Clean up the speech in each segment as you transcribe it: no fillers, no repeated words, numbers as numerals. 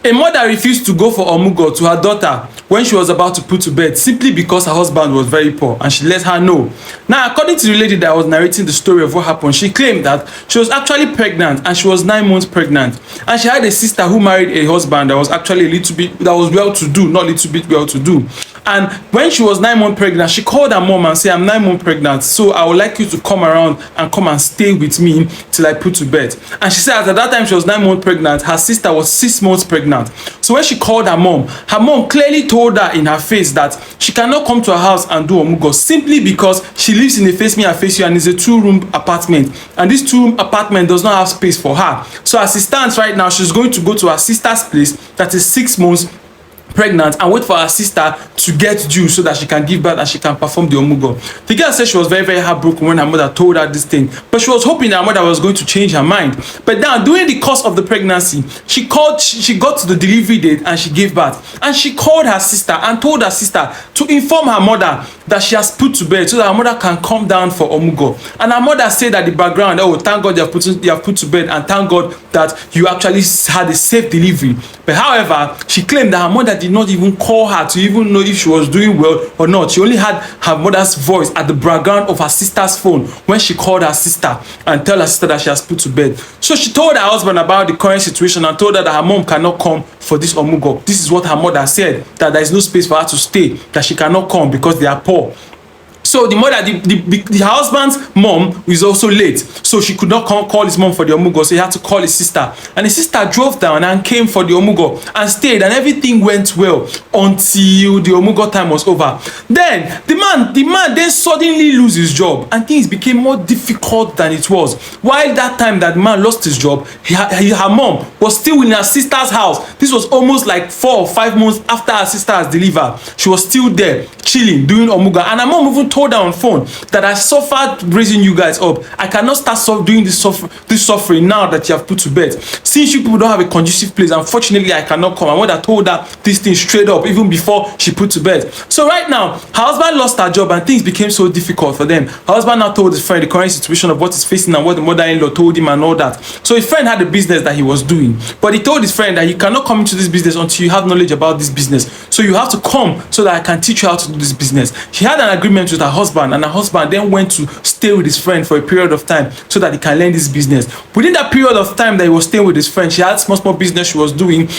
A mother refused to go for omugo to her daughter when she was about to put to bed simply because her husband was very poor and she let her know. Now, according to the lady that was narrating the story of what happened, she claimed that she was actually pregnant and she was 9 months pregnant, and she had a sister who married a husband that was actually a little bit, that was well to do, not little bit well to do. And when she was 9 months pregnant, she called her mom and said, I'm 9 months pregnant, so I would like you to come around and come and stay with me till I put to bed. And she said at that time she was 9 months pregnant, her sister was 6 months pregnant. So when she called her mom clearly told her in her face that she cannot come to her house and do omugo simply because she lives in a face me and face you, and it's a 2-room apartment, and this 2-room apartment does not have space for her. So as it stands right now, she's going to go to her sister's place that is 6 months pregnant and wait for her sister to get due so that she can give birth and she can perform the omugo. The girl said she was very, very heartbroken when her mother told her this thing, but she was hoping her mother was going to change her mind. But now, during the course of the pregnancy, she got to the delivery date and she gave birth, and she called her sister and told her sister to inform her mother that she has put to bed so that her mother can come down for omugo. And her mother said at the background, oh, thank God you have put to bed, and thank God that you actually had a safe delivery. But however, she claimed that her mother did not even call her to even know if she was doing well or not. She only had her mother's voice at the background of her sister's phone when she called her sister and tell her sister that she has put to bed. So she told her husband about the current situation and told her that her mom cannot come for this omugo. This is what her mother said, that there is no space for her to stay, that she cannot come because they are poor. So the mother, the husband's mom is also late, so she could not call his mom for the omugo, so he had to call his sister. And his sister drove down and came for the omugo and stayed, and everything went well until the omugo time was over. Then the man then suddenly lose his job, and things became more difficult than it was. While that time that the man lost his job, her mom was still in her sister's house. This was almost like 4 or 5 months after her sister has delivered. She was still there chilling doing omuga, and her mom even told her on phone that I suffered raising you guys up. I cannot start doing this suffering now that you have put to bed. Since you people don't have a conducive place, unfortunately I cannot come. And mother told her this thing straight up even before she put to bed. So right now her husband lost her job and things became so difficult for them. Her husband now told his friend the current situation of what he's facing and what the mother-in-law told him and all that. So his friend had a business that he was doing, but he told his friend that you cannot come into this business until you have knowledge about this business. So you have to come so that I can teach you how to do this business. She had an agreement with her husband, and her husband then went to stay with his friend for a period of time so that he can learn this business. Within that period of time that he was staying with his friend, she had small business she was doing.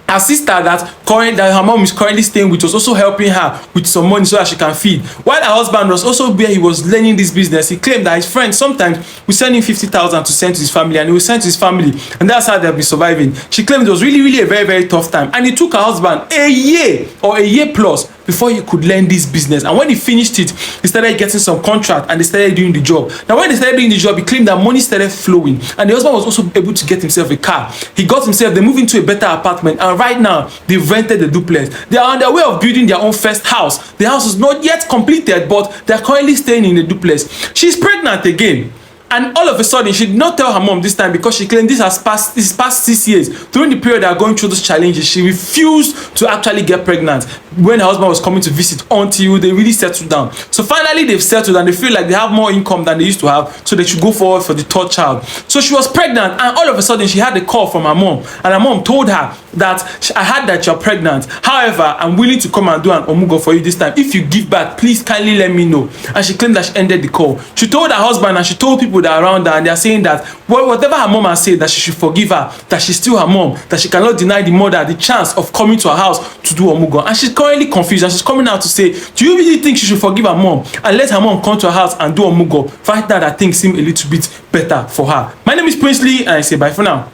Her sister that her mom is currently staying with was also helping her with some money so that she can feed. While her husband was also where he was learning this business, he claimed that his friend sometimes would send him 50,000 to send to his family, and he would send to his family, and that's how they've been surviving. She claimed it was really a very tough time, and it took her husband a year or a year plus before he could learn this business. And when he finished it, he started getting some contract and they started doing the job. Now when they started doing the job, he claimed that money started flowing, and the husband was also able to get himself a car. He got himself, they moved into a better apartment, and right now they've rented a duplex. They are on their way of building their own first house. The house is not yet completed, but they're currently staying in the duplex. She's pregnant again. And all of a sudden, she did not tell her mom this time because she claimed this past 6 years. During the period they are going through those challenges, she refused to actually get pregnant when her husband was coming to visit until they really settled down. So finally, they've settled and they feel like they have more income than they used to have, so they should go forward for the 3rd child. So she was pregnant, and all of a sudden, she had a call from her mom, and her mom told her that I heard that you're pregnant. However, I'm willing to come and do an omugo for you this time. If you give back, please kindly let me know. And she claimed that she ended the call. She told her husband and she told people that are around her, and they are saying that whatever her mom has said, that she should forgive her, that she's still her mom, that she cannot deny the mother the chance of coming to her house to do omugo. And she's currently confused, and she's coming out to say, do you really think she should forgive her mom and let her mom come to her house and do omugo? Right now that things seem a little bit better for her. My name is Princely, and I say bye for now.